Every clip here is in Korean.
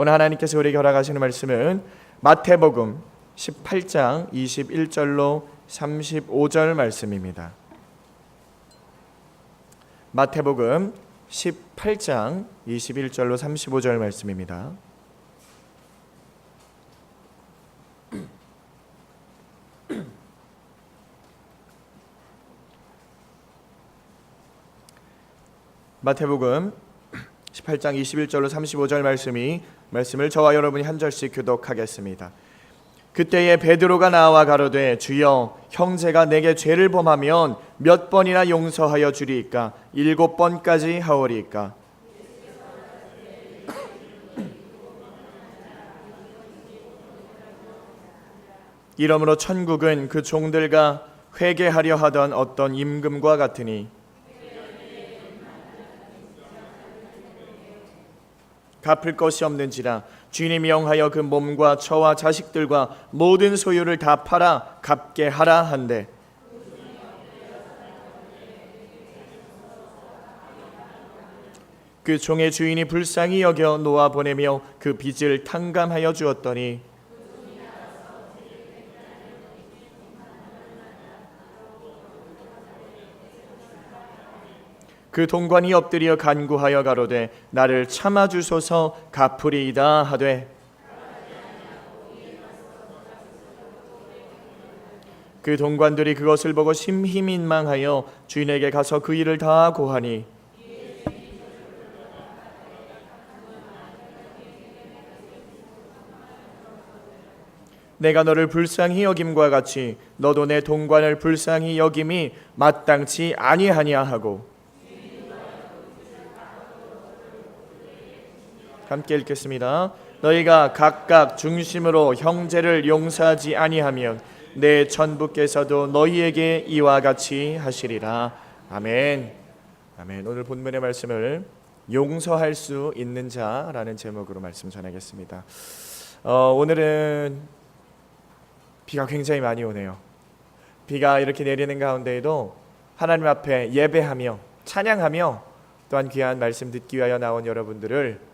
오늘 하나님께서 우리에게 허락하시는 말씀은 마태복음 18장 21절로 35절 말씀입니다. 마태복음 18장 21절로 35절 말씀입니다. 마태복음 18장 21절로 35절 말씀을 저와 여러분이 한 절씩 교독하겠습니다. 그때에 베드로가 나와 가로되 주여 형제가 내게 죄를 범하면 몇 번이나 용서하여 주리이까 7번까지 하오리이까. 이러므로 천국은 그 종들과 회개하려 하던 어떤 임금과 같으니 갚을 것이 없는지라 주인이 명하여 그 몸과 처와 자식들과 모든 소유를 다 팔아 갚게 하라 한대. 그 종의 주인이 불쌍히 여겨 놓아 보내며 그 빚을 탕감하여 주었더니 그 동관이 엎드려 간구하여 가로되 나를 참아주소서 갚으리이다 하되 그 동관들이 그것을 보고 심히 민망하여 주인에게 가서 그 일을 다 고하니 내가 너를 불쌍히 여김과 같이 너도 내 동관을 불쌍히 여김이 마땅치 아니하냐 하고. 함께 읽겠습니다. 너희가 각각 중심으로 형제를 용서하지 아니하면 내 천부께서도 너희에게 이와 같이 하시리라. 아멘. 아멘. 오늘 본문의 말씀을 용서할 수 있는 자라는 제목으로 말씀 전하겠습니다. 오늘은 비가 굉장히 많이 오네요. 비가 이렇게 내리는 가운데에도 하나님 앞에 예배하며 찬양하며 또한 귀한 말씀 듣기 위하여 나온 여러분들을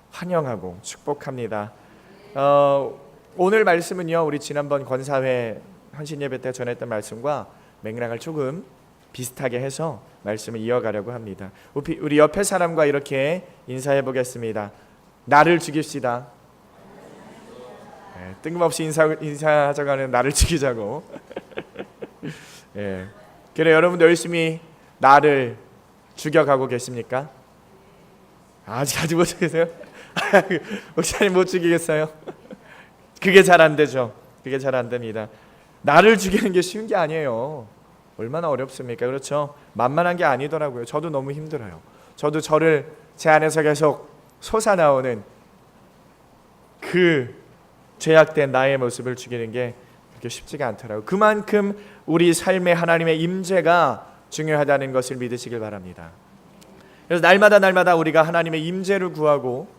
환영하고 축복합니다. 오늘 말씀은요, 우리 지난번 권사회 헌신예배 때 전했던 말씀과 맥락을 조금 비슷하게 해서 말씀을 이어가려고 합니다. 우리 옆에 사람과 이렇게 인사해 보겠습니다. 나를 죽입시다. 네, 뜬금없이 인사하자고 하는 나를 죽이자고. 네. 그래, 여러분도 열심히 나를 죽여가고 계십니까? 아직 못 죽이세요? 목사님 못 죽이겠어요? 그게 잘 안 되죠. 그게 잘 안 됩니다. 나를 죽이는 게 쉬운 게 아니에요. 얼마나 어렵습니까? 그렇죠? 만만한 게 아니더라고요. 저도 너무 힘들어요. 저도 저를 제 안에서 계속 솟아나오는 그 죄악된 나의 모습을 죽이는 게 그렇게 쉽지가 않더라고요. 그만큼 우리 삶에 하나님의 임재가 중요하다는 것을 믿으시길 바랍니다. 그래서 날마다 우리가 하나님의 임재를 구하고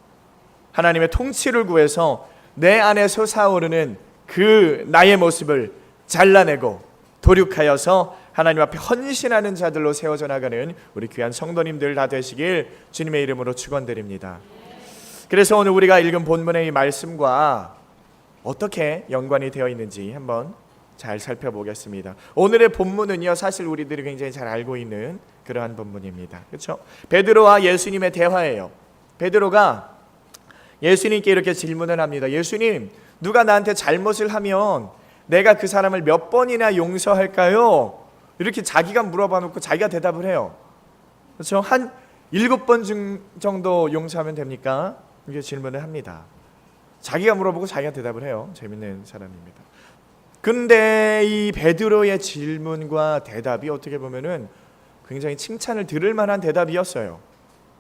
하나님의 통치를 구해서 내 안에 솟아오르는 그 나의 모습을 잘라내고 도륙하여서 하나님 앞에 헌신하는 자들로 세워져 나가는 우리 귀한 성도님들 다 되시길 주님의 이름으로 축원드립니다. 그래서 오늘 우리가 읽은 본문의 이 말씀과 어떻게 연관이 되어 있는지 한번 잘 살펴보겠습니다. 오늘의 본문은요, 사실 우리들이 굉장히 잘 알고 있는 그러한 본문입니다. 그렇죠? 베드로와 예수님의 대화예요. 베드로가 예수님께 이렇게 질문을 합니다. 예수님, 누가 나한테 잘못을 하면 내가 그 사람을 몇 번이나 용서할까요? 이렇게 자기가 물어봐 놓고 자기가 대답을 해요. 그렇죠? 한 7번 정도 용서하면 됩니까? 이렇게 질문을 합니다. 자기가 물어보고 자기가 대답을 해요. 재밌는 사람입니다. 근데 이 베드로의 질문과 대답이 어떻게 보면은 굉장히 칭찬을 들을 만한 대답이었어요.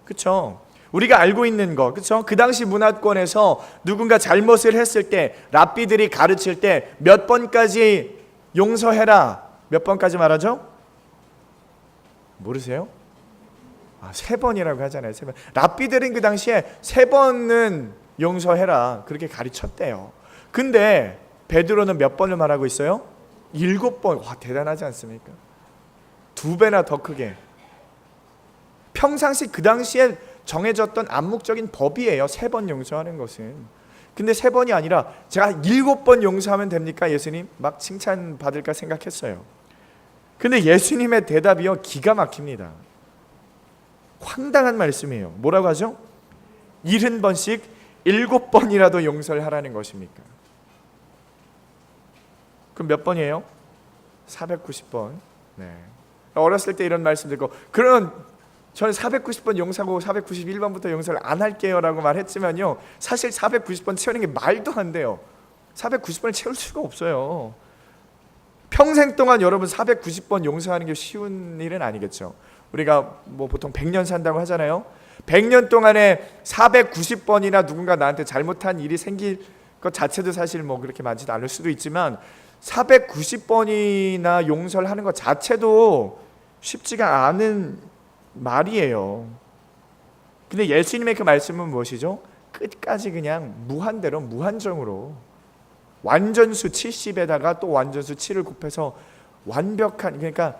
그렇죠? 우리가 알고 있는 거, 그렇죠? 그 당시 문화권에서 누군가 잘못을 했을 때 랍비들이 가르칠 때 몇 번까지 용서해라. 몇 번까지 말하죠? 모르세요? 3번이라고 하잖아요. 3번. 랍비들은 그 당시에 3번은 용서해라. 그렇게 가르쳤대요. 근데 베드로는 몇 번을 말하고 있어요? 7번. 와, 대단하지 않습니까? 2배나 더 크게. 평상시 그 당시에 정해졌던 암묵적인 법이에요. 3번 용서하는 것은. 근데 3번이 아니라 제가 7번 용서하면 됩니까? 예수님? 막 칭찬받을까 생각했어요. 근데 예수님의 대답이요, 기가 막힙니다. 황당한 말씀이에요. 뭐라고 하죠? 70번씩 7번이라도 용서를 하라는 것입니까? 그럼 몇 번이에요? 490번. 네. 어렸을 때 이런 말씀 듣고, 그런 저는 490번 용서하고 491번부터 용서를 안 할게요 라고 말했지만요, 사실 490번 채우는 게 말도 안 돼요. 490번을 채울 수가 없어요. 평생 동안 여러분 490번 용서하는 게 쉬운 일은 아니겠죠. 우리가 뭐 보통 100년 산다고 하잖아요. 100년 동안에 490번이나 누군가 나한테 잘못한 일이 생길 것 자체도 사실 뭐 그렇게 많지도 않을 수도 있지만, 490번이나 용서를 하는 것 자체도 쉽지가 않은 말이에요. 근데 예수님의 그 말씀은 무엇이죠? 끝까지 그냥 무한대로, 무한정으로 완전수 70에다가 또 완전수 7을 곱해서 완벽한, 그러니까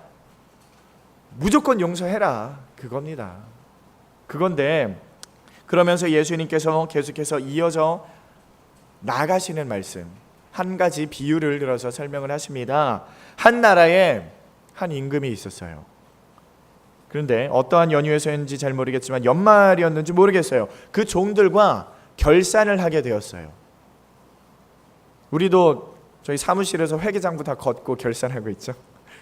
무조건 용서해라, 그겁니다. 그건데, 그러면서 예수님께서 계속해서 이어져 나가시는 말씀, 한 가지 비유를 들어서 설명을 하십니다. 한 나라에 한 임금이 있었어요. 그런데 어떠한 연유에서인지 잘 모르겠지만 연말이었는지 모르겠어요. 그 종들과 결산을 하게 되었어요. 우리도 저희 사무실에서 회계장부 다 걷고 결산하고 있죠.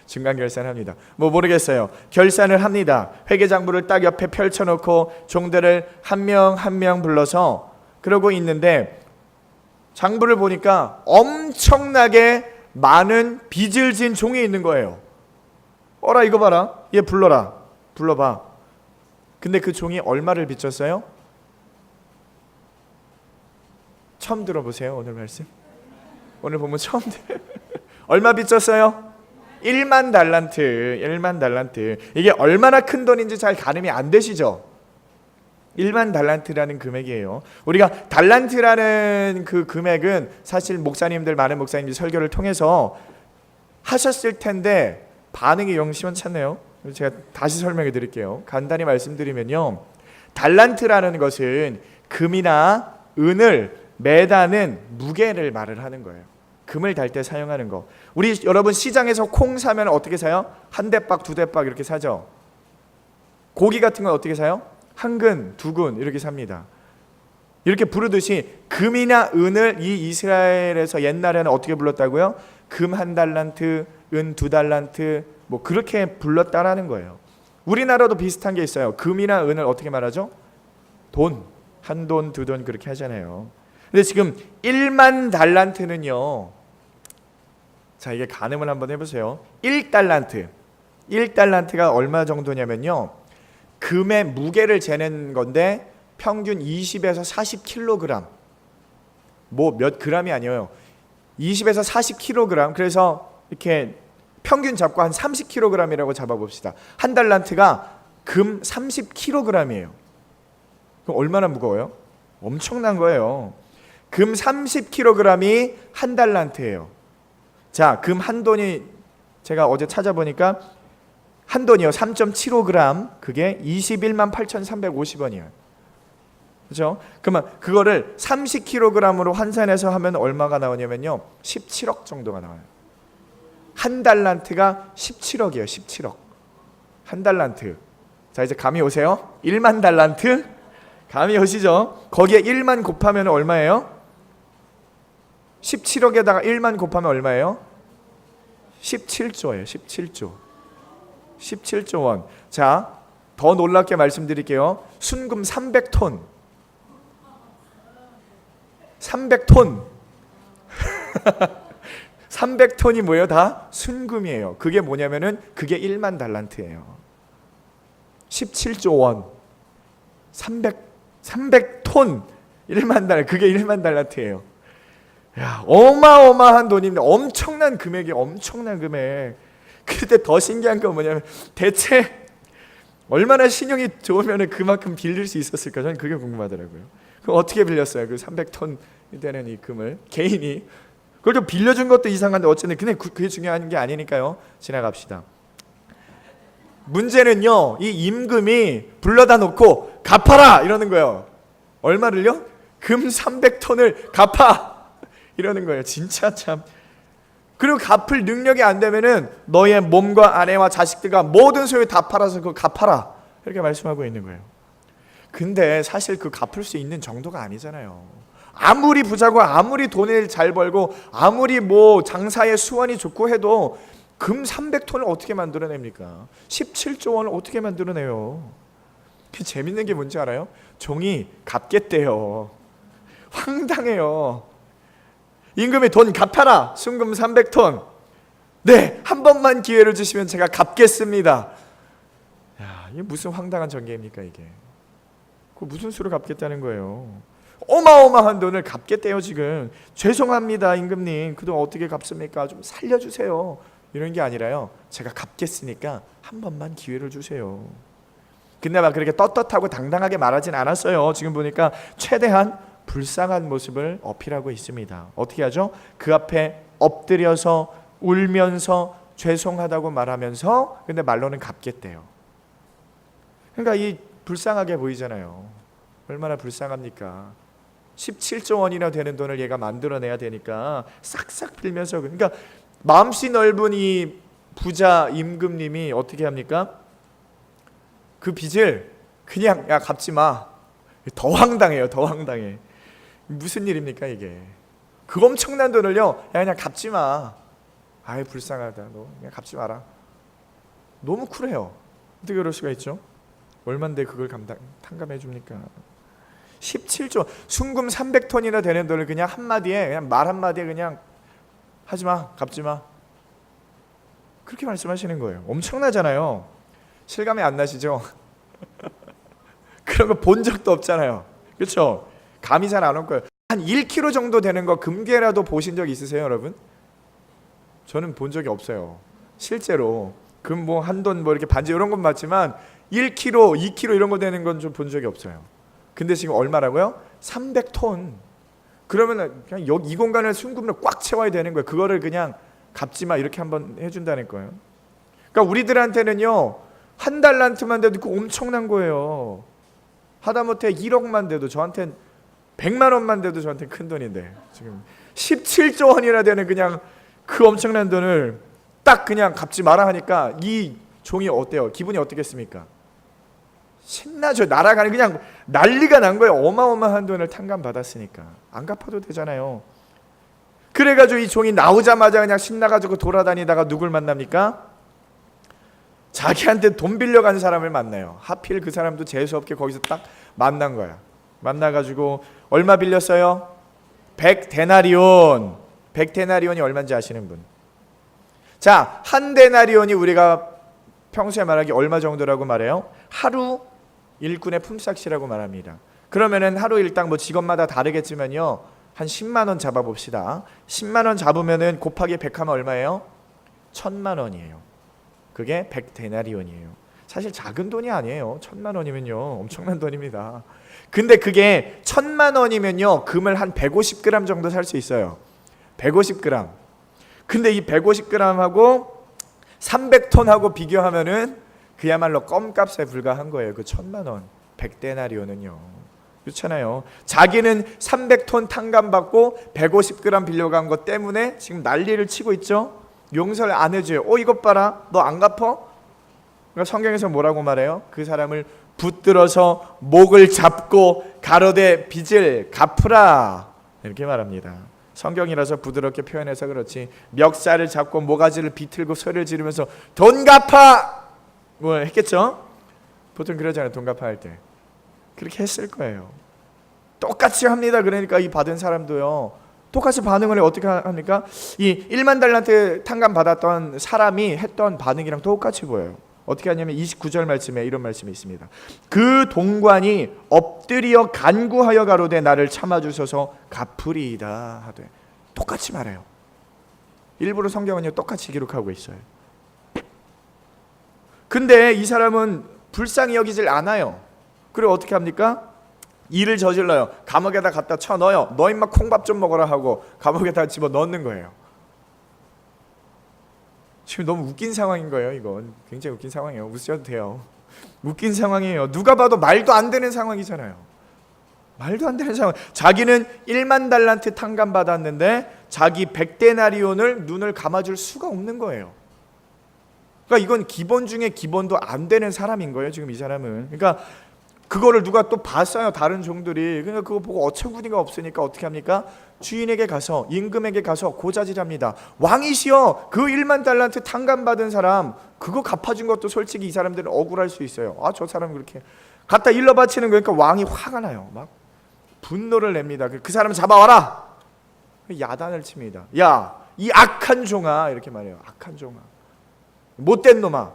중간 결산합니다. 뭐 모르겠어요. 결산을 합니다. 회계장부를 딱 옆에 펼쳐놓고 종들을 한 명 한 명 불러서 그러고 있는데, 장부를 보니까 엄청나게 많은 빚을 진 종이 있는 거예요. 어라, 이거 봐라, 얘 불러봐. 근데 그 종이 얼마를 빚졌어요? 처음 들어보세요, 오늘 말씀. 오늘 보면 처음 얼마 빚졌어요? 1만 달란트. 이게 얼마나 큰 돈인지 잘 가늠이 안 되시죠? 1만 달란트라는 금액이에요. 우리가 달란트라는 그 금액은 사실 목사님들, 많은 목사님들이 설교를 통해서 하셨을 텐데 반응이 영 시원찮네요. 제가 다시 설명해 드릴게요. 간단히 말씀드리면요, 달란트라는 것은 금이나 은을 매다는 무게를 말을 하는 거예요. 금을 달 때 사용하는 거. 우리 여러분 시장에서 콩 사면 어떻게 사요? 한 대박, 두 대박 이렇게 사죠. 고기 같은 건 어떻게 사요? 한 근, 두 근 이렇게 삽니다. 이렇게 부르듯이 금이나 은을 이 이스라엘에서 옛날에는 어떻게 불렀다고요? 금 1달란트, 은 2달란트, 뭐 그렇게 불렀다라는 거예요. 우리나라도 비슷한 게 있어요. 금이나 은을 어떻게 말하죠? 돈, 한 돈, 두 돈 그렇게 하잖아요. 근데 지금 1만 달란트는요, 자, 이게 가늠을 한번 해보세요. 1달란트가 얼마 정도냐면요, 금의 무게를 재는 건데 평균 20에서 40kg, 뭐 몇 g이 아니에요. 20에서 40kg. 그래서 이렇게 평균 잡고 한 30kg이라고 잡아봅시다. 한 달란트가 금 30kg이에요. 그럼 얼마나 무거워요? 엄청난 거예요. 금 30kg이 한 달란트예요. 자, 금 한 돈이 제가 어제 찾아보니까 한 돈이요 3.75g, 그게 21만 8,350원이에요. 그렇죠? 그러면 그거를 30kg으로 환산해서 하면 얼마가 나오냐면요, 17억 정도가 나와요. 한 달란트가 17억이에요. 17억. 한 달란트. 자, 이제 감이 오세요? 1만 달란트? 감이 오시죠? 거기에 1만 곱하면 얼마예요? 17억에다가 1만 곱하면 얼마예요? 17조예요. 17조 원. 자, 더 놀랍게 말씀드릴게요. 순금 300톤. 300톤이 뭐예요? 다 순금이에요. 그게 뭐냐면은 그게 1만 달란트예요. 17조 원. 300톤 1만 달러. 그게 1만 달란트예요. 야, 어마어마한 돈인데 엄청난 금액이, 엄청난 금액. 그때 더 신기한 건 뭐냐면, 대체 얼마나 신용이 좋으면 그만큼 빌릴 수 있었을까? 저는 그게 궁금하더라고요. 그럼 어떻게 빌렸어요? 그 300톤 되는 이 금을 개인이. 그걸 좀 빌려준 것도 이상한데 어쨌든 근데 그게 중요한 게 아니니까요. 지나갑시다. 문제는요, 이 임금이 불러다 놓고 갚아라 이러는 거예요. 얼마를요? 금 300톤을 갚아 이러는 거예요. 진짜 참. 그리고 갚을 능력이 안 되면은 너의 몸과 아내와 자식들과 모든 소유 다 팔아서 그거 갚아라 이렇게 말씀하고 있는 거예요. 근데 사실 그 갚을 수 있는 정도가 아니잖아요. 아무리 부자고 아무리 돈을 잘 벌고 아무리 뭐 장사의 수완이 좋고 해도 금 300톤을 어떻게 만들어냅니까? 17조 원을 어떻게 만들어내요? 그 재밌는 게 뭔지 알아요? 종이 갚겠대요. 황당해요. 임금이 돈 갚아라. 순금 300톤. 네, 한 번만 기회를 주시면 제가 갚겠습니다. 야, 이게 무슨 황당한 전개입니까 이게? 그 무슨 수로 갚겠다는 거예요? 어마어마한 돈을 갚겠대요 지금. 죄송합니다 임금님, 그동안 어떻게 갚습니까? 좀 살려주세요. 이런 게 아니라요, 제가 갚겠으니까 한 번만 기회를 주세요. 근데 막 그렇게 떳떳하고 당당하게 말하진 않았어요. 지금 보니까 최대한 불쌍한 모습을 어필하고 있습니다. 어떻게 하죠? 그 앞에 엎드려서 울면서 죄송하다고 말하면서 근데 말로는 갚겠대요. 그러니까 이 불쌍하게 보이잖아요. 얼마나 불쌍합니까? 17조 원이나 되는 돈을 얘가 만들어내야 되니까 싹싹 빌면서, 그러니까 마음씨 넓은 이 부자 임금님이 어떻게 합니까? 그 빚을 그냥 야 갚지 마. 더 황당해요. 더 황당해. 무슨 일입니까 이게? 그 엄청난 돈을요, 야 그냥 갚지 마. 아이 불쌍하다, 너 그냥 갚지 마라. 너무 쿨해요. 어떻게 그럴 수가 있죠? 얼만데 그걸 탕감해 줍니까? 17조, 순금 300톤이나 되는 돈을 그냥 한마디에, 그냥 말 한마디에 그냥 하지마, 갚지마, 그렇게 말씀하시는 거예요. 엄청나잖아요. 실감이 안 나시죠? 그런 거 본 적도 없잖아요. 그렇죠? 감이 잘 안 올 거예요. 한 1kg 정도 되는 거 금괴라도 보신 적 있으세요 여러분? 저는 본 적이 없어요. 실제로 금 뭐 한돈 뭐 이렇게 반지 이런 건 맞지만 1kg, 2kg 이런 거 되는 건 좀 본 적이 없어요. 근데 지금 얼마라고요? 300톤. 그러면 그냥 여기 이 공간을 순금으로 꽉 채워야 되는 거예요. 그거를 그냥 갚지 마 이렇게 한번 해준다는 거예요. 그러니까 우리들한테는요, 한 달란트만 돼도 그 엄청난 거예요. 하다못해 1억만 돼도 저한테는 100만 원만 돼도 저한테는 큰 돈인데 지금 17조 원이나 되는 그냥 그 엄청난 돈을 딱 그냥 갚지 마라 하니까 이 종이 어때요? 기분이 어떻겠습니까? 신나죠. 날아가는 그냥 난리가 난 거예요. 어마어마한 돈을 탕감받았으니까 안 갚아도 되잖아요. 그래가지고 이 종이 나오자마자 그냥 신나가지고 돌아다니다가 누굴 만납니까? 자기한테 돈 빌려간 사람을 만나요. 하필 그 사람도 재수없게 거기서 딱 만난 거야. 만나가지고 얼마 빌렸어요? 100데나리온. 100데나리온이 얼마인지 아시는 분? 자, 한 데나리온이 우리가 평소에 말하기 얼마 정도라고 말해요? 하루 일꾼의 품삯이라고 말합니다. 그러면은 하루 일당 뭐 직업마다 다르겠지만요, 한 10만 원 잡아봅시다. 10만 원 잡으면은 곱하기 100 하면 얼마예요? 1000만 원이에요. 그게 100데나리온이에요. 사실 작은 돈이 아니에요. 1000만 원이면요 엄청난 돈입니다. 근데 그게 1000만 원이면요 금을 한 150g 정도 살 수 있어요. 150g. 근데 이 150g하고 300톤하고 비교하면은 그야말로 껌값에 불과한 거예요. 그 1000만 원 100데나리온은요. 그렇잖아요. 자기는 300톤 탕감받고 150g 빌려간 것 때문에 지금 난리를 치고 있죠. 용서를 안 해줘요. 이것 봐라, 너 안 갚어? 그러니까 성경에서 뭐라고 말해요? 그 사람을 붙들어서 목을 잡고 가로되 빚을 갚으라 이렇게 말합니다. 성경이라서 부드럽게 표현해서 그렇지, 멱살을 잡고 모가지를 비틀고 소리를 지르면서 돈 갚아! 뭐 했겠죠? 보통 그러잖아요. 돈 갚아 할 때 그렇게 했을 거예요. 똑같이 합니다. 그러니까 이 받은 사람도요 똑같이 반응을 어떻게 합니까? 이 1만 달란트 탕감 받았던 사람이 했던 반응이랑 똑같이 보여요. 어떻게 하냐면 29절 말씀에 이런 말씀이 있습니다. 그 동관이 엎드려 간구하여 가로되 나를 참아주소서 갚으리이다 하되. 똑같이 말해요. 일부러 성경은요 똑같이 기록하고 있어요. 근데 이 사람은 불쌍히 여기질 않아요. 그리고 어떻게 합니까? 일을 저질러요. 감옥에다 갖다 쳐넣어요. 너 임마 콩밥 좀 먹어라 하고 감옥에다 집어넣는 거예요. 지금 너무 웃긴 상황인 거예요. 이건 굉장히 웃긴 상황이에요. 웃으셔도 돼요. 웃긴 상황이에요. 누가 봐도 말도 안 되는 상황이잖아요. 말도 안 되는 상황. 자기는 1만 달란트 탕감 받았는데 자기 100데나리온을 눈을 감아줄 수가 없는 거예요. 그러니까 이건 기본 중에 기본도 안 되는 사람인 거예요. 지금 이 사람은. 그러니까 그거를 누가 또 봤어요. 다른 종들이. 그러니까 그거 보고 어처구니가 없으니까 어떻게 합니까? 주인에게 가서, 임금에게 가서 고자질합니다. 왕이시여, 그 1만 달란트 탕감 받은 사람 그거 갚아준 것도 솔직히 이 사람들은 억울할 수 있어요. 아, 저 사람 그렇게 갖다 일러 바치는 거니까 왕이 화가 나요. 막 분노를 냅니다. 그 사람 잡아와라. 야단을 칩니다. 야, 이 악한 종아, 이렇게 말해요. 악한 종아, 못된 놈아,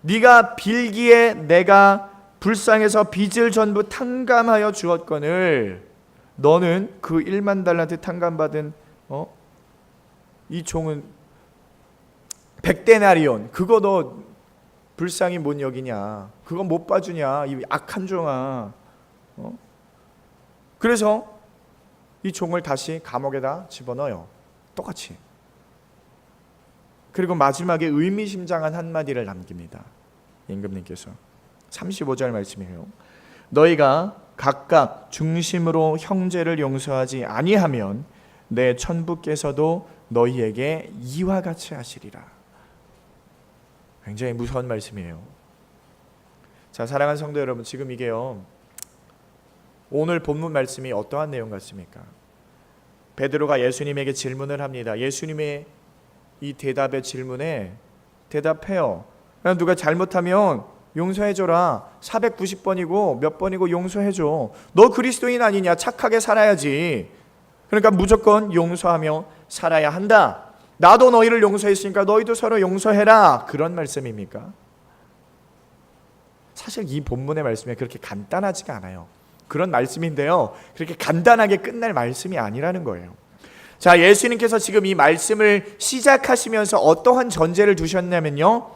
네가 빌기에 내가 불쌍해서 빚을 전부 탕감하여 주었거늘 너는 그 1만 달란트 탕감받은 이 종은 100데나리온 그거 너 불쌍히 못 여기냐, 그거 못 봐주냐, 이 악한 종아. 그래서 이 종을 다시 감옥에다 집어넣어요. 똑같이. 그리고 마지막에 의미심장한 한마디를 남깁니다. 임금님께서 35절 말씀이에요. 너희가 각각 중심으로 형제를 용서하지 아니하면 내 천부께서도 너희에게 이와 같이 하시리라. 굉장히 무서운 말씀이에요. 자, 사랑하는 성도 여러분, 지금 이게요, 오늘 본문 말씀이 어떠한 내용 같습니까? 베드로가 예수님에게 질문을 합니다. 예수님의 이 대답의 질문에 대답해요. 누가 잘못하면 용서해줘라. 490번이고 몇 번이고 용서해줘. 너 그리스도인 아니냐? 착하게 살아야지. 그러니까 무조건 용서하며 살아야 한다. 나도 너희를 용서했으니까 너희도 서로 용서해라. 그런 말씀입니까? 사실 이 본문의 말씀이 그렇게 간단하지가 않아요. 그런 말씀인데요, 그렇게 간단하게 끝날 말씀이 아니라는 거예요. 자, 예수님께서 지금 이 말씀을 시작하시면서 어떠한 전제를 두셨냐면요,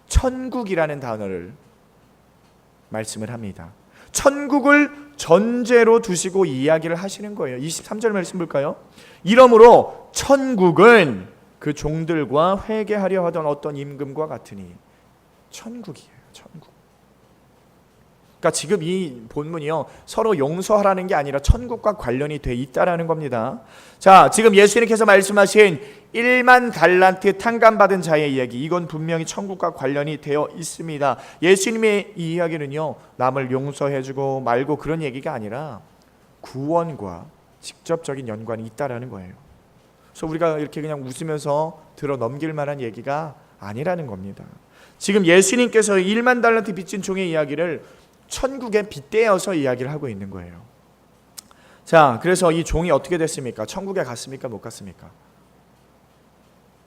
천국이라는 단어를 말씀을 합니다. 천국을 전제로 두시고 이야기를 하시는 거예요. 23절 말씀 볼까요? 이러므로 천국은 그 종들과 회개하려 하던 어떤 임금과 같으니. 천국이에요. 천국. 그러니까 지금 이 본문이요, 서로 용서하라는 게 아니라 천국과 관련이 돼 있다라는 겁니다. 자, 지금 예수님께서 말씀하신 1만 달란트 탕감받은 자의 이야기, 이건 분명히 천국과 관련이 되어 있습니다. 예수님의 이 이야기는요, 남을 용서해주고 말고 그런 얘기가 아니라 구원과 직접적인 연관이 있다라는 거예요. 그래서 우리가 이렇게 그냥 웃으면서 들어 넘길 만한 얘기가 아니라는 겁니다. 지금 예수님께서 1만 달란트 빚진 종의 이야기를 천국에 빗대어서 이야기를 하고 있는 거예요. 자, 그래서 이 종이 어떻게 됐습니까? 천국에 갔습니까? 못 갔습니까?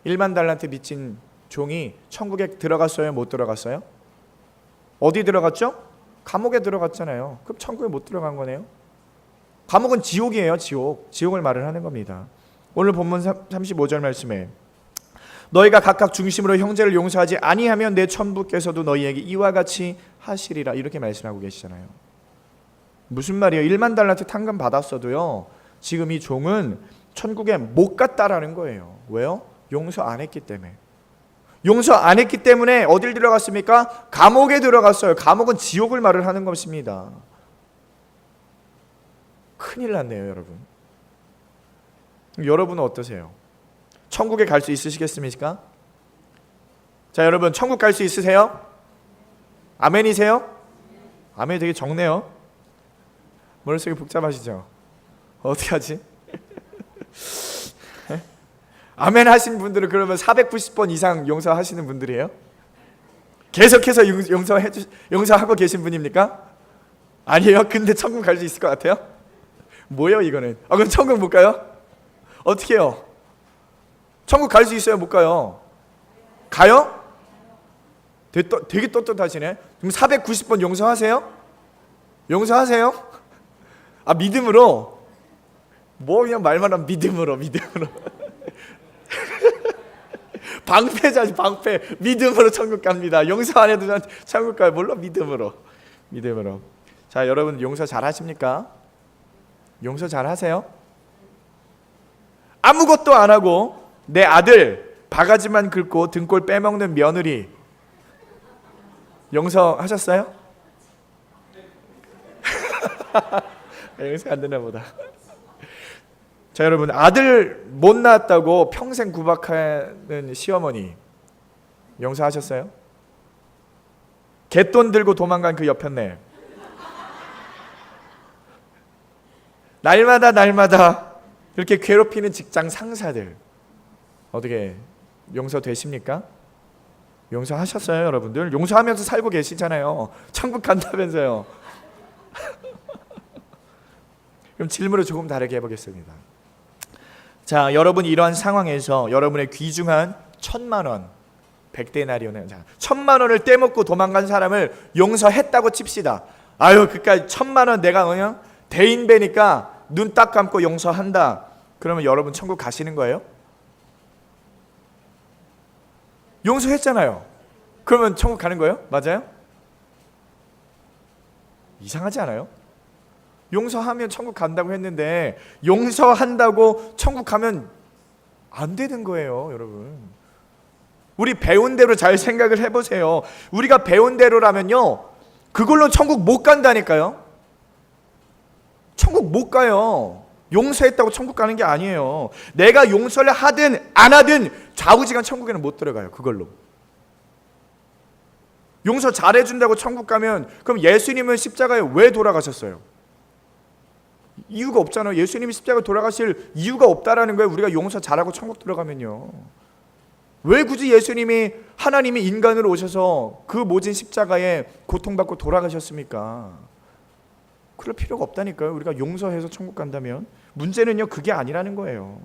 1만 달란트 빚진 종이 천국에 들어갔어요? 못 들어갔어요? 어디 들어갔죠? 감옥에 들어갔잖아요. 그럼 천국에 못 들어간 거네요. 감옥은 지옥이에요. 지옥. 지옥을 말을 하는 겁니다. 오늘 본문 35절 말씀에 너희가 각각 중심으로 형제를 용서하지 아니하면 내 천부께서도 너희에게 이와 같이 하시리라, 이렇게 말씀하고 계시잖아요. 무슨 말이에요? 1만 달란트 탕감 받았어도요, 지금 이 종은 천국에 못 갔다라는 거예요. 왜요? 용서 안 했기 때문에. 용서 안 했기 때문에 어딜 들어갔습니까? 감옥에 들어갔어요. 감옥은 지옥을 말을 하는 것입니다. 큰일 났네요, 여러분. 여러분은 어떠세요? 천국에 갈 수 있으시겠습니까? 자, 여러분, 천국 갈 수 있으세요? 아멘이세요? 아멘이 되게 적네요. 머릿속이 복잡하시죠? 어떻게 하지? 아멘 하신 분들은 그러면 490번 이상 용서하시는 분들이에요? 계속해서 용서하고 계신 분입니까? 아니에요? 근데 천국 갈 수 있을 것 같아요? 뭐예요 이거는? 그럼 천국 못 가요? 어떻게 해요? 천국 갈 수 있어요? 못 가요? 가요? 되게 떳떳하시네. 그럼 490번 용서하세요? 용서하세요? 아, 믿음으로? 뭐 그냥 말만 하면 믿음으로. 방패자지, 방패. 믿음으로 천국 갑니다. 용서 안 해도 천국 가요. 물론 믿음으로. 자, 여러분 용서 잘 하십니까? 용서 잘 하세요? 아무것도 안 하고 내 아들 바가지만 긁고 등골 빼먹는 며느리, 용서하셨어요? 용서 안 되나 보다. 자, 여러분, 아들 못 낳았다고 평생 구박하는 시어머니 용서하셨어요? 갯돈 들고 도망간 그 여편네, 날마다 이렇게 괴롭히는 직장 상사들 어떻게 용서되십니까? 용서하셨어요, 여러분들? 용서하면서 살고 계시잖아요. 천국 간다면서요. 그럼 질문을 조금 다르게 해보겠습니다. 자, 여러분, 이러한 상황에서 여러분의 귀중한 1,000만 원, 100데나리온은 1,000만 원을 떼먹고 도망간 사람을 용서했다고 칩시다. 아유, 그까지 1,000만 원 내가 그냥 대인배니까 눈 딱 감고 용서한다. 그러면 여러분 천국 가시는 거예요? 용서했잖아요. 그러면 천국 가는 거예요? 맞아요? 이상하지 않아요? 용서하면 천국 간다고 했는데 용서한다고 천국 가면 안 되는 거예요, 여러분. 우리 배운 대로 잘 생각을 해보세요. 우리가 배운 대로라면요, 그걸로 천국 못 간다니까요. 천국 못 가요. 용서했다고 천국 가는 게 아니에요. 내가 용서를 하든 안 하든 좌우지간 천국에는 못 들어가요, 그걸로. 용서 잘해준다고 천국 가면 그럼 예수님은 십자가에 왜 돌아가셨어요? 이유가 없잖아요. 예수님이 십자가에 돌아가실 이유가 없다라는 거예요. 우리가 용서 잘하고 천국 들어가면요. 왜 굳이 예수님이, 하나님이 인간으로 오셔서 그 모진 십자가에 고통받고 돌아가셨습니까? 그럴 필요가 없다니까요. 우리가 용서해서 천국 간다면. 문제는요, 그게 아니라는 거예요.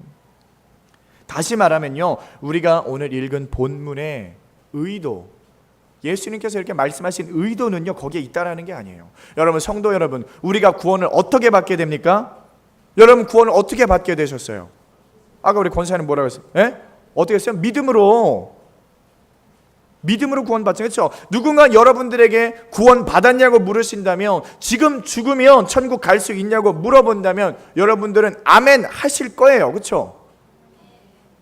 다시 말하면요, 우리가 오늘 읽은 본문의 의도, 예수님께서 이렇게 말씀하신 의도는요, 거기에 있다라는 게 아니에요. 여러분, 성도 여러분, 우리가 구원을 어떻게 받게 됩니까? 여러분, 구원을 어떻게 받게 되셨어요? 아까 우리 권사님 뭐라고 했어요? 어떻게 했어요? 믿음으로 구원받죠. 그렇죠? 누군가 여러분들에게 구원 받았냐고 물으신다면, 지금 죽으면 천국 갈 수 있냐고 물어본다면 여러분들은 아멘 하실 거예요. 그렇죠?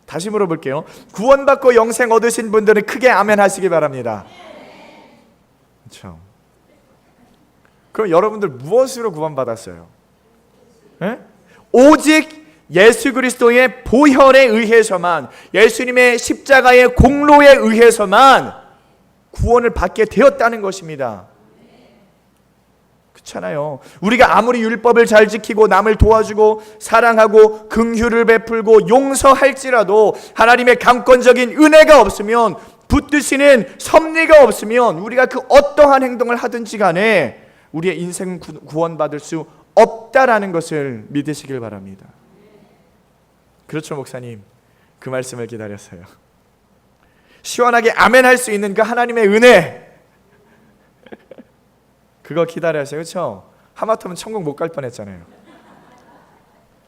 다시 물어볼게요. 구원받고 영생 얻으신 분들은 크게 아멘 하시기 바랍니다. 그렇죠? 그럼 여러분들 무엇으로 구원받았어요? 오직 예수 그리스도의 보혈에 의해서만, 예수님의 십자가의 공로에 의해서만 구원을 받게 되었다는 것입니다. 그렇잖아요. 우리가 아무리 율법을 잘 지키고 남을 도와주고 사랑하고 긍휼을 베풀고 용서할지라도 하나님의 강권적인 은혜가 없으면, 붙드시는 섭리가 없으면 우리가 그 어떠한 행동을 하든지 간에 우리의 인생은 구원받을 수 없다라는 것을 믿으시길 바랍니다. 그렇죠, 목사님. 그 말씀을 기다렸어요. 시원하게 아멘 할 수 있는 그 하나님의 은혜, 그거 기다렸어요. 그렇죠? 하마터면 천국 못 갈 뻔했잖아요.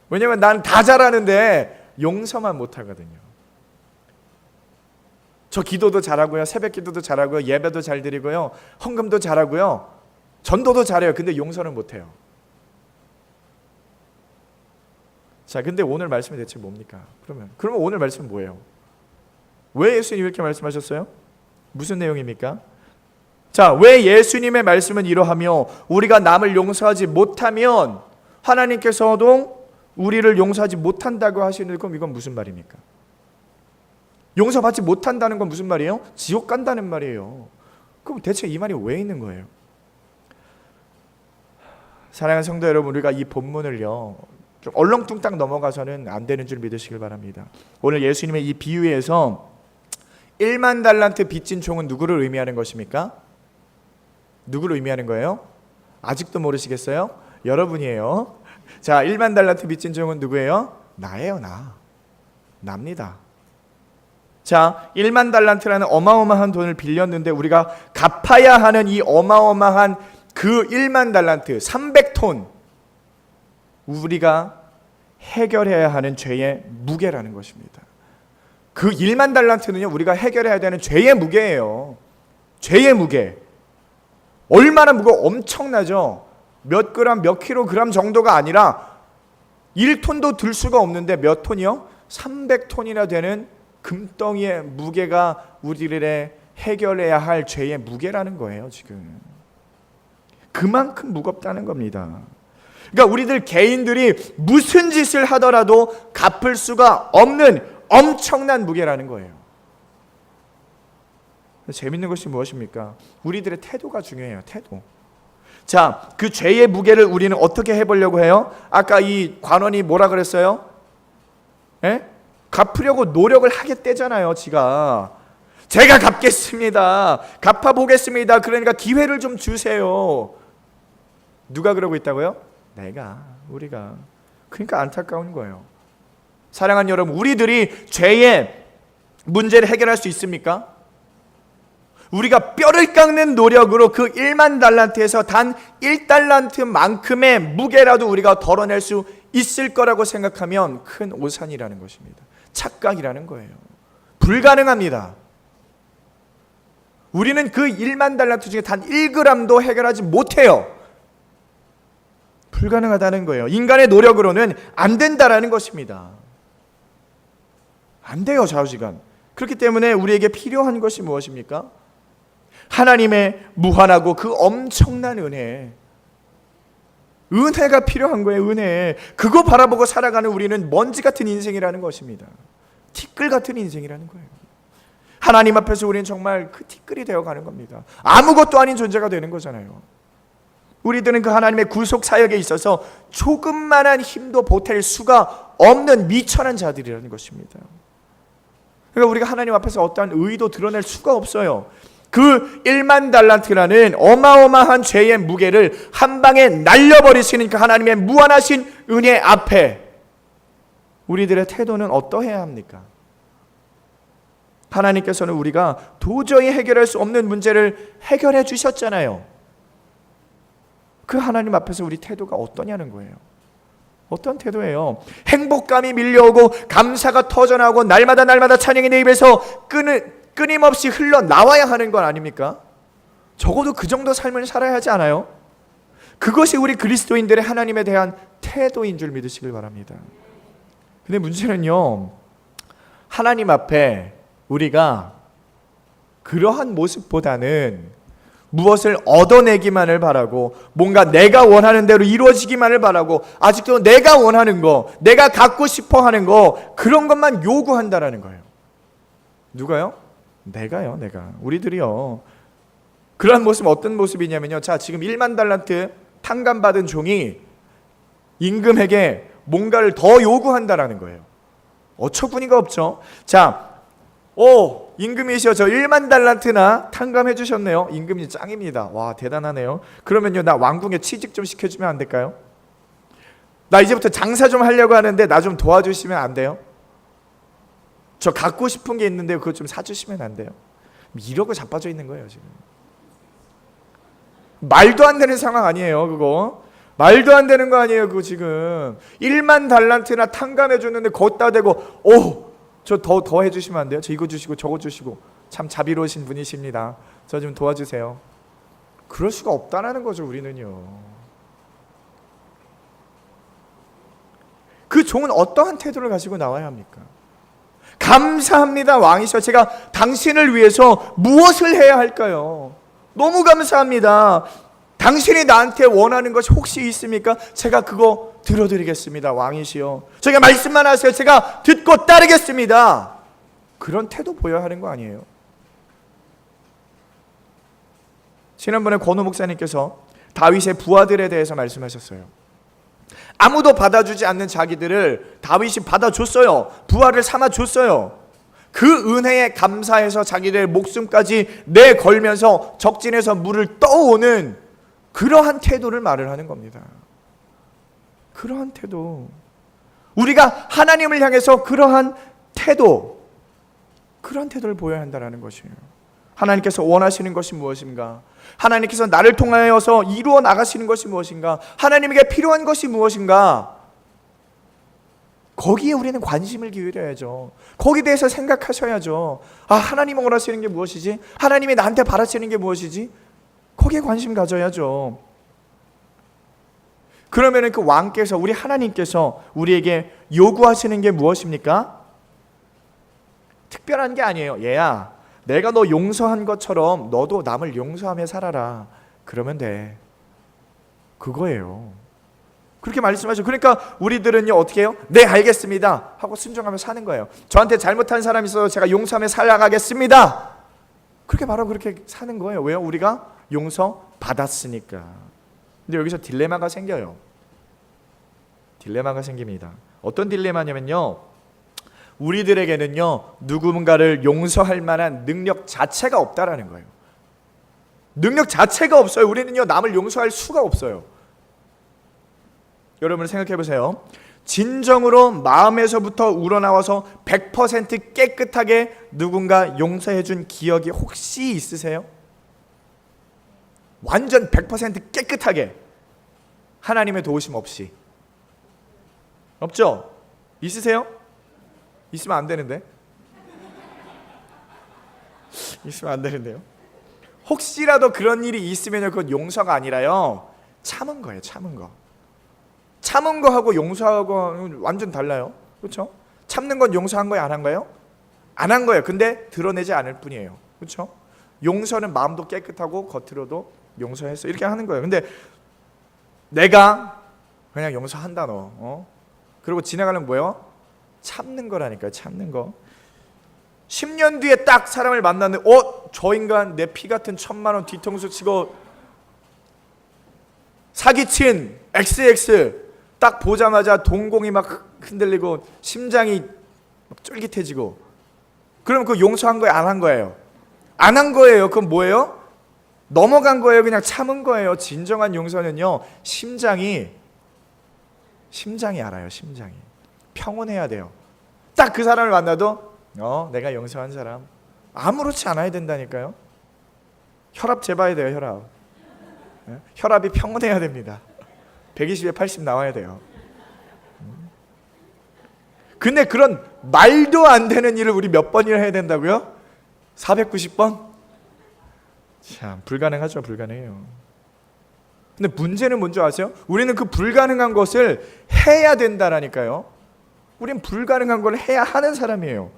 왜냐면 난 다 잘하는데 용서만 못하거든요. 저 기도도 잘하고요, 새벽 기도도 잘하고요, 예배도 잘 드리고요, 헌금도 잘하고요, 전도도 잘해요. 근데 용서는 못해요. 자, 근데 오늘 말씀이 대체 뭡니까? 그러면 오늘 말씀은 뭐예요? 왜 예수님이 이렇게 말씀하셨어요? 무슨 내용입니까? 자, 왜 예수님의 말씀은 이러하며 우리가 남을 용서하지 못하면 하나님께서도 우리를 용서하지 못한다고 하시는데, 그럼 이건 무슨 말입니까? 용서받지 못한다는 건 무슨 말이에요? 지옥 간다는 말이에요. 그럼 대체 이 말이 왜 있는 거예요? 사랑하는 성도 여러분, 우리가 이 본문을요 좀 얼렁뚱땅 넘어가서는 안 되는 줄 믿으시길 바랍니다. 오늘 예수님의 이 비유에서 1만 달란트 빚진 종은 누구를 의미하는 것입니까? 누구를 의미하는 거예요? 아직도 모르시겠어요? 여러분이에요. 자, 1만 달란트 빚진 종은 누구예요? 나예요. 납니다. 자, 1만 달란트라는 어마어마한 돈을 빌렸는데 우리가 갚아야 하는 이 어마어마한 그 1만 달란트 300톤, 우리가 해결해야 하는 죄의 무게라는 것입니다. 그 1만 달란트는요, 우리가 해결해야 되는 죄의 무게예요. 죄의 무게. 얼마나 무거워? 엄청나죠. 몇 그램, 몇 킬로그램 정도가 아니라 1톤도 들 수가 없는데 몇 톤이요? 300톤이나 되는 금덩이의 무게가 우리를 해결해야 할 죄의 무게라는 거예요. 지금 그만큼 무겁다는 겁니다. 그러니까 우리들 개인들이 무슨 짓을 하더라도 갚을 수가 없는 엄청난 무게라는 거예요. 재밌는 것이 무엇입니까? 우리들의 태도가 중요해요. 태도. 자, 그 죄의 무게를 우리는 어떻게 해보려고 해요? 아까 이 관원이 뭐라 그랬어요? 예? 갚으려고 노력을 하겠대잖아요. 제가 갚겠습니다. 갚아보겠습니다. 그러니까 기회를 좀 주세요. 누가 그러고 있다고요? 우리가. 그러니까 안타까운 거예요. 사랑하는 여러분, 우리들이 죄의 문제를 해결할 수 있습니까? 우리가 뼈를 깎는 노력으로 그 1만 달란트에서 단 1달란트만큼의 무게라도 우리가 덜어낼 수 있을 거라고 생각하면 큰 오산이라는 것입니다. 착각이라는 거예요. 불가능합니다. 우리는 그 1만 달란트 중에 단 1g도 해결하지 못해요. 불가능하다는 거예요. 인간의 노력으로는 안 된다라는 것입니다. 안 돼요, 좌우지간. 그렇기 때문에 우리에게 필요한 것이 무엇입니까? 하나님의 무한하고 그 엄청난 은혜가 필요한 거예요. 은혜. 그거 바라보고 살아가는 우리는 먼지 같은 인생이라는 것입니다. 티끌 같은 인생이라는 거예요. 하나님 앞에서 우리는 정말 그 티끌이 되어가는 겁니다. 아무것도 아닌 존재가 되는 거잖아요. 우리들은 그 하나님의 구속 사역에 있어서 조금만한 힘도 보탤 수가 없는 미천한 자들이라는 것입니다. 그러니까 우리가 하나님 앞에서 어떠한 의도 드러낼 수가 없어요. 그 1만 달란트라는 어마어마한 죄의 무게를 한 방에 날려버리시는 그 하나님의 무한하신 은혜 앞에 우리들의 태도는 어떠해야 합니까? 하나님께서는 우리가 도저히 해결할 수 없는 문제를 해결해 주셨잖아요. 그 하나님 앞에서 우리 태도가 어떠냐는 거예요. 어떤 태도예요? 행복감이 밀려오고 감사가 터져나오고 날마다 찬양이 내 입에서 끊임없이 흘러나와야 하는 건 아닙니까? 적어도 그 정도 삶을 살아야 하지 않아요? 그것이 우리 그리스도인들의 하나님에 대한 태도인 줄 믿으시길 바랍니다. 근데 문제는요, 하나님 앞에 우리가 그러한 모습보다는 무엇을 얻어내기만을 바라고 뭔가 내가 원하는 대로 이루어지기만을 바라고 아직도 내가 원하는 거, 내가 갖고 싶어 하는 거, 그런 것만 요구한다라는 거예요. 누가요? 내가. 우리들이요. 그러한 모습 어떤 모습이냐면요. 자, 지금 1만 달란트 탕감받은 종이 임금에게 뭔가를 더 요구한다라는 거예요. 어처구니가 없죠. 자, 임금이시여, 저 1만 달란트나 탕감해 주셨네요. 임금이 짱입니다. 와, 대단하네요. 그러면요, 나 왕궁에 취직 좀 시켜주면 안 될까요? 나 이제부터 장사 좀 하려고 하는데 나 좀 도와주시면 안 돼요? 저 갖고 싶은 게 있는데 그거 좀 사주시면 안 돼요? 이러고 자빠져 있는 거예요, 지금. 말도 안 되는 상황 아니에요, 그거. 말도 안 되는 거 아니에요, 그거 지금. 1만 달란트나 탕감해 줬는데 걷다 대고 저 더 해주시면 안 돼요? 저 이거 주시고 저거 주시고. 참 자비로우신 분이십니다. 저 좀 도와주세요. 그럴 수가 없다는 거죠, 우리는요. 그 종은 어떠한 태도를 가지고 나와야 합니까? 감사합니다, 왕이셔. 제가 당신을 위해서 무엇을 해야 할까요? 너무 감사합니다. 당신이 나한테 원하는 것이 혹시 있습니까? 제가 그거 들어드리겠습니다, 왕이시여. 제가 말씀만 하세요. 제가 듣고 따르겠습니다. 그런 태도 보여야 하는 거 아니에요? 지난번에 권호 목사님께서 다윗의 부하들에 대해서 말씀하셨어요. 아무도 받아주지 않는 자기들을 다윗이 받아줬어요. 부하를 삼아줬어요. 그 은혜에 감사해서 자기들 목숨까지 내걸면서 적진에서 물을 떠오는 그러한 태도를 말을 하는 겁니다. 그러한 태도. 우리가 하나님을 향해서 그러한 태도를 보여야 한다는 것이에요. 하나님께서 원하시는 것이 무엇인가? 하나님께서 나를 통하여서 이루어 나가시는 것이 무엇인가? 하나님에게 필요한 것이 무엇인가? 거기에 우리는 관심을 기울여야죠. 거기에 대해서 생각하셔야죠. 하나님이 원하시는 게 무엇이지? 하나님이 나한테 바라시는 게 무엇이지? 거기에 관심 가져야죠. 그러면 그 왕께서, 우리 하나님께서 우리에게 요구하시는 게 무엇입니까? 특별한 게 아니에요. 얘야, 내가 너 용서한 것처럼 너도 남을 용서하며 살아라. 그러면 돼. 그거예요. 그렇게 말씀하죠. 그러니까 우리들은요 어떻게 해요? 네, 알겠습니다 하고 순종하며 사는 거예요. 저한테 잘못한 사람이 있어서 제가 용서하며 살아가겠습니다, 그렇게 바로 그렇게 사는 거예요. 왜요? 우리가 용서 받았으니까. 근데 여기서 딜레마가 생겨요. 딜레마가 생깁니다. 어떤 딜레마냐면요, 우리들에게는요 누군가를 용서할 만한 능력 자체가 없다라는 거예요. 능력 자체가 없어요. 우리는요 남을 용서할 수가 없어요. 여러분 생각해 보세요. 진정으로 마음에서부터 우러나와서 100% 깨끗하게 누군가 용서해 준 기억이 혹시 있으세요? 완전 100% 깨끗하게, 하나님의 도우심 없이. 없죠? 있으세요? 있으면 안 되는데. 있으면 안 되는데요. 혹시라도 그런 일이 있으면요, 그건 용서가 아니라요, 참은 거예요. 참은 거. 참은 거하고 용서하고 완전 달라요. 그렇죠? 참는 건 용서한 거예요, 안 한 거예요? 안 한 거예요. 근데 드러내지 않을 뿐이에요. 그렇죠? 용서는 마음도 깨끗하고 겉으로도 용서했어, 이렇게 하는 거예요. 근데 내가 그냥 용서한다 너. 그리고 지나가는 뭐예요? 참는 거라니까요. 참는 거. 10년 뒤에 딱 사람을 만났는데 저 인간 내 피 같은 1,000만 원 뒤통수 치고 사기친 XX 딱 보자마자 동공이 막 흔들리고 심장이 막 쫄깃해지고, 그럼 그거 용서한 거예요, 안 한 거예요? 안 한 거예요. 그럼 뭐예요? 넘어간 거예요. 그냥 참은 거예요. 진정한 용서는요, 심장이 알아요. 심장이 평온해야 돼요. 딱 그 사람을 만나도 내가 용서한 사람, 아무렇지 않아야 된다니까요. 혈압 재봐야 돼요. 혈압. 혈압이 평온해야 됩니다. 120에 80 나와야 돼요. 근데 그런 말도 안 되는 일을 우리 몇 번이나 해야 된다고요? 490번? 참 불가능하죠. 불가능해요. 근데 문제는 뭔지 아세요? 우리는 그 불가능한 것을 해야 된다라니까요. 우린 불가능한 걸 해야 하는 사람이에요.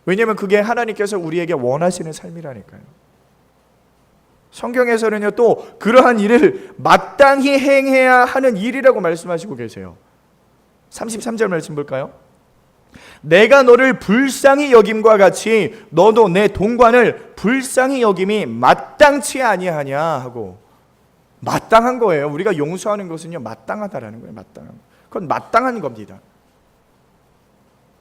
왜냐하면 그게 하나님께서 우리에게 원하시는 삶이라니까요. 성경에서는요 또 그러한 일을 마땅히 행해야 하는 일이라고 말씀하시고 계세요. 33절 말씀 볼까요? 내가 너를 불쌍히 여김과 같이 너도 내 동관을 불쌍히 여김이 마땅치 아니하냐 하고. 마땅한 거예요. 우리가 용서하는 것은요 마땅하다라는 거예요. 마땅한. 그건 마땅한 겁니다.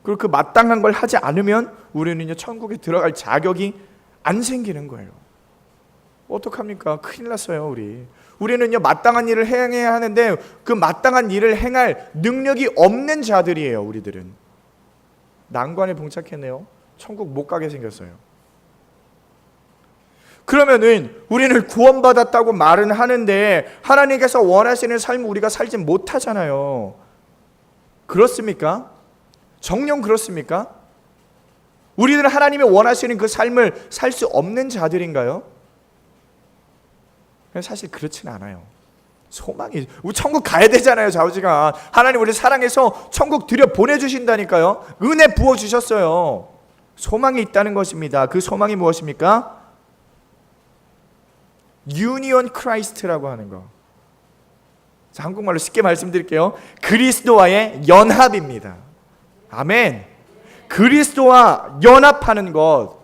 그리고 그 마땅한 걸 하지 않으면 우리는요 천국에 들어갈 자격이 안 생기는 거예요. 어떡합니까? 큰일 났어요. 우리는요 마땅한 일을 행해야 하는데 그 마땅한 일을 행할 능력이 없는 자들이에요. 우리들은 난관에 봉착했네요. 천국 못 가게 생겼어요. 그러면은 우리는 구원받았다고 말은 하는데 하나님께서 원하시는 삶을 우리가 살지 못하잖아요. 그렇습니까? 정녕 그렇습니까? 우리들은 하나님이 원하시는 그 삶을 살 수 없는 자들인가요? 사실 그렇진 않아요. 소망이, 우리 천국 가야 되잖아요. 좌우지간 하나님 우리 사랑해서 천국 들여 보내주신다니까요. 은혜 부어주셨어요. 소망이 있다는 것입니다. 그 소망이 무엇입니까? 유니온 크라이스트라고 하는 거. 자, 한국말로 쉽게 말씀드릴게요. 그리스도와의 연합입니다. 아멘. 그리스도와 연합하는 것,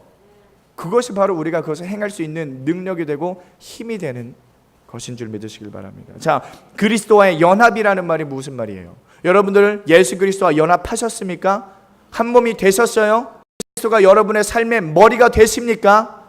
그것이 바로 우리가 그것을 행할 수 있는 능력이 되고 힘이 되는 것인 줄 믿으시길 바랍니다. 자, 그리스도와의 연합이라는 말이 무슨 말이에요? 여러분들 예수 그리스도와 연합하셨습니까? 한 몸이 되셨어요? 그리스도가 여러분의 삶의 머리가 되십니까?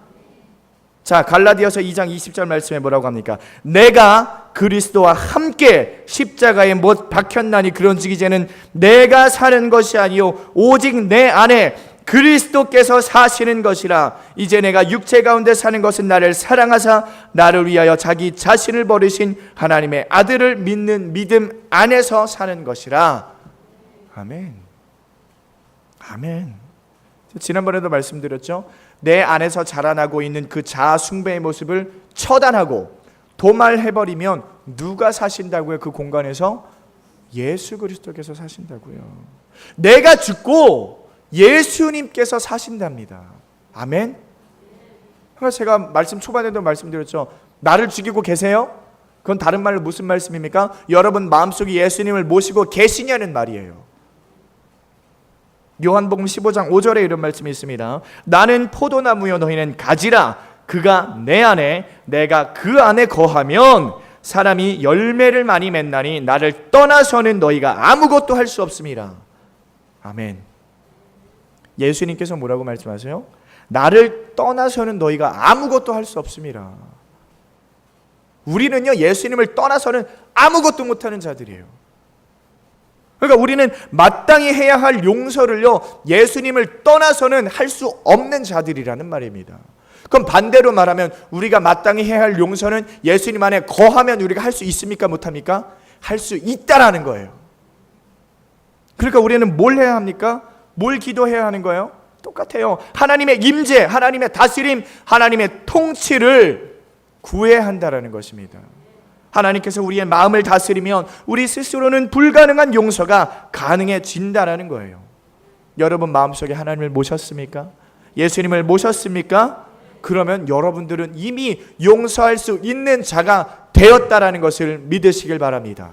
자, 갈라디아서 2장 20절 말씀에 뭐라고 합니까? 내가 그리스도와 함께 십자가에 못 박혔나니 그런즉 이제는 내가 사는 것이 아니요 오직 내 안에 그리스도께서 사시는 것이라. 이제 내가 육체 가운데 사는 것은 나를 사랑하사 나를 위하여 자기 자신을 버리신 하나님의 아들을 믿는 믿음 안에서 사는 것이라. 아멘. 아멘. 지난번에도 말씀드렸죠. 내 안에서 자라나고 있는 그 자아 숭배의 모습을 처단하고 도말해버리면 누가 사신다고요? 그 공간에서 예수 그리스도께서 사신다고요. 내가 죽고 예수님께서 사신답니다. 아멘. 그러니까 제가 말씀 초반에도 말씀드렸죠. 나를 죽이고 계세요? 그건 다른 말로 무슨 말씀입니까? 여러분 마음속에 예수님을 모시고 계시냐는 말이에요. 요한복음 15장 5절에 이런 말씀이 있습니다. 나는 포도나무요 너희는 가지라. 그가 내 안에 내가 그 안에 거하면 사람이 열매를 많이 맺나니 나를 떠나서는 너희가 아무것도 할 수 없습니다. 아멘. 예수님께서 뭐라고 말씀하세요? 나를 떠나서는 너희가 아무것도 할 수 없습니다. 우리는요 예수님을 떠나서는 아무것도 못하는 자들이에요. 그러니까 우리는 마땅히 해야 할 용서를요 예수님을 떠나서는 할 수 없는 자들이라는 말입니다. 그럼 반대로 말하면 우리가 마땅히 해야 할 용서는 예수님 안에 거하면 우리가 할 수 있습니까? 못합니까? 할 수 있다라는 거예요. 그러니까 우리는 뭘 해야 합니까? 뭘 기도해야 하는 거예요? 똑같아요. 하나님의 임재, 하나님의 다스림, 하나님의 통치를 구해야 한다라는 것입니다. 하나님께서 우리의 마음을 다스리면 우리 스스로는 불가능한 용서가 가능해진다라는 거예요. 여러분 마음속에 하나님을 모셨습니까? 예수님을 모셨습니까? 그러면 여러분들은 이미 용서할 수 있는 자가 되었다라는 것을 믿으시길 바랍니다.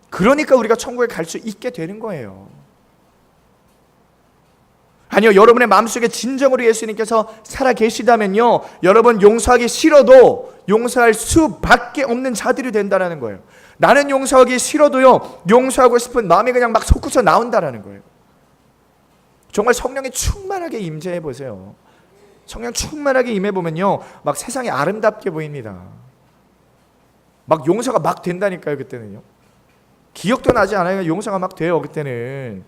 그러니까 우리가 천국에 갈 수 있게 되는 거예요. 아니요, 여러분의 마음속에 진정으로 예수님께서 살아 계시다면요 여러분 용서하기 싫어도 용서할 수밖에 없는 자들이 된다는 거예요. 나는 용서하기 싫어도요 용서하고 싶은 마음이 그냥 막 솟구쳐 나온다는 거예요. 정말 성령이 충만하게 임재해 보세요. 성령 충만하게 임해보면요 막 세상이 아름답게 보입니다. 막 용서가 막 된다니까요. 그때는요 기억도 나지 않아요. 용서가 막 돼요. 그때는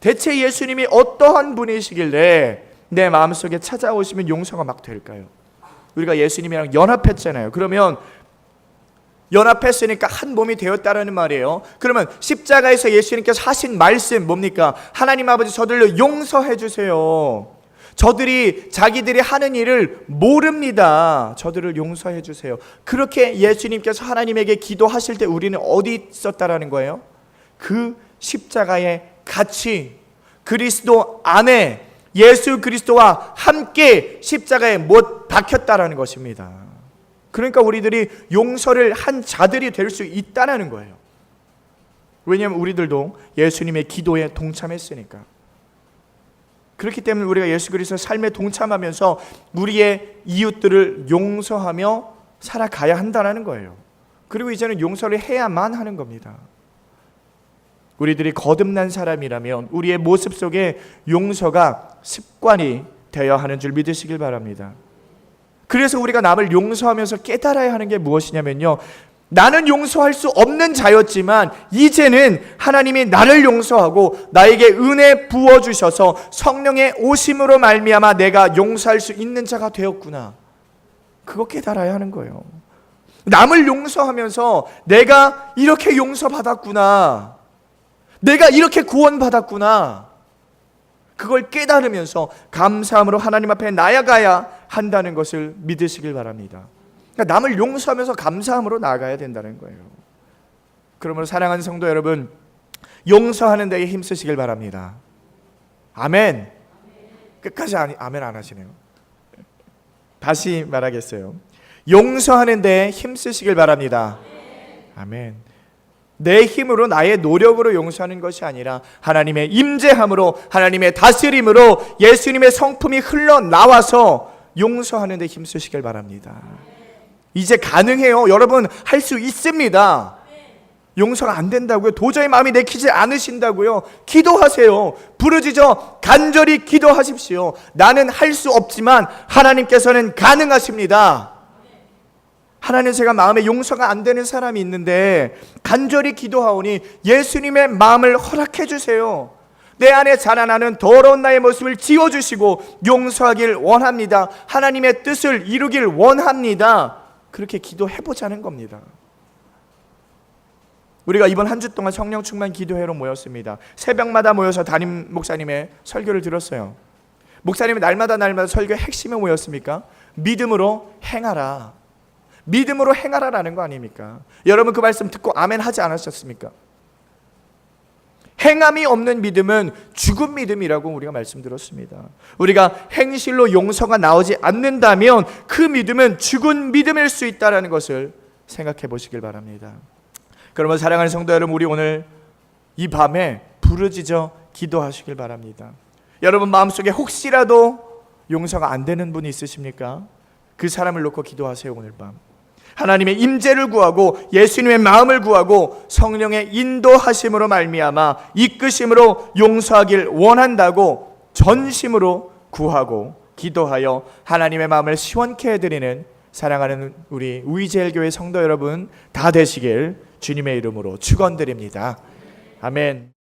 대체 예수님이 어떠한 분이시길래 내 마음속에 찾아오시면 용서가 막 될까요? 우리가 예수님이랑 연합했잖아요. 그러면 연합했으니까 한 몸이 되었다라는 말이에요. 그러면 십자가에서 예수님께서 하신 말씀 뭡니까? 하나님 아버지 저들로 용서해 주세요. 저들이 자기들이 하는 일을 모릅니다. 저들을 용서해 주세요. 그렇게 예수님께서 하나님에게 기도하실 때 우리는 어디 있었다라는 거예요? 그 십자가에 같이 그리스도 안에 예수 그리스도와 함께 십자가에 못 박혔다라는 것입니다. 그러니까 우리들이 용서를 한 자들이 될 수 있다는 거예요. 왜냐하면 우리들도 예수님의 기도에 동참했으니까. 그렇기 때문에 우리가 예수 그리스도의 삶에 동참하면서 우리의 이웃들을 용서하며 살아가야 한다는 거예요. 그리고 이제는 용서를 해야만 하는 겁니다. 우리들이 거듭난 사람이라면 우리의 모습 속에 용서가 습관이 되어야 하는 줄 믿으시길 바랍니다. 그래서 우리가 남을 용서하면서 깨달아야 하는 게 무엇이냐면요 나는 용서할 수 없는 자였지만 이제는 하나님이 나를 용서하고 나에게 은혜 부어주셔서 성령의 오심으로 말미암아 내가 용서할 수 있는 자가 되었구나. 그거 깨달아야 하는 거예요. 남을 용서하면서 내가 이렇게 용서받았구나, 내가 이렇게 구원받았구나, 그걸 깨달으면서 감사함으로 하나님 앞에 나아가야 한다는 것을 믿으시길 바랍니다. 그러니까 남을 용서하면서 감사함으로 나아가야 된다는 거예요. 그러므로 사랑하는 성도 여러분, 용서하는 데에 힘쓰시길 바랍니다. 아멘. 끝까지 아멘 안 하시네요. 다시 말하겠어요. 용서하는 데에 힘쓰시길 바랍니다. 아멘. 내 힘으로 나의 노력으로 용서하는 것이 아니라 하나님의 임재함으로, 하나님의 다스림으로 예수님의 성품이 흘러나와서 용서하는 데 힘쓰시길 바랍니다. 이제 가능해요. 여러분 할 수 있습니다. 용서가 안 된다고요? 도저히 마음이 내키지 않으신다고요? 기도하세요. 부르짖어 간절히 기도하십시오. 나는 할 수 없지만 하나님께서는 가능하십니다. 하나님, 제가 마음에 용서가 안 되는 사람이 있는데 간절히 기도하오니 예수님의 마음을 허락해 주세요. 내 안에 자라나는 더러운 나의 모습을 지워주시고 용서하길 원합니다. 하나님의 뜻을 이루길 원합니다. 그렇게 기도해보자는 겁니다. 우리가 이번 한 주 동안 성령 충만 기도회로 모였습니다. 새벽마다 모여서 담임 목사님의 설교를 들었어요. 목사님이 날마다 설교의 핵심이 뭐였습니까? 믿음으로 행하라. 믿음으로 행하라라는 거 아닙니까? 여러분 그 말씀 듣고 아멘 하지 않으셨습니까? 행함이 없는 믿음은 죽은 믿음이라고 우리가 말씀드렸습니다. 우리가 행실로 용서가 나오지 않는다면 그 믿음은 죽은 믿음일 수 있다는 것을 생각해 보시길 바랍니다. 그러면 사랑하는 성도 여러분, 우리 오늘 이 밤에 부르짖어 기도하시길 바랍니다. 여러분 마음속에 혹시라도 용서가 안 되는 분이 있으십니까? 그 사람을 놓고 기도하세요. 오늘 밤 하나님의 임재를 구하고 예수님의 마음을 구하고 성령의 인도하심으로 말미암아 이끄심으로 용서하길 원한다고 전심으로 구하고 기도하여 하나님의 마음을 시원케 해드리는 사랑하는 우리 우이제일교회 성도 여러분 다 되시길 주님의 이름으로 축원드립니다. 아멘.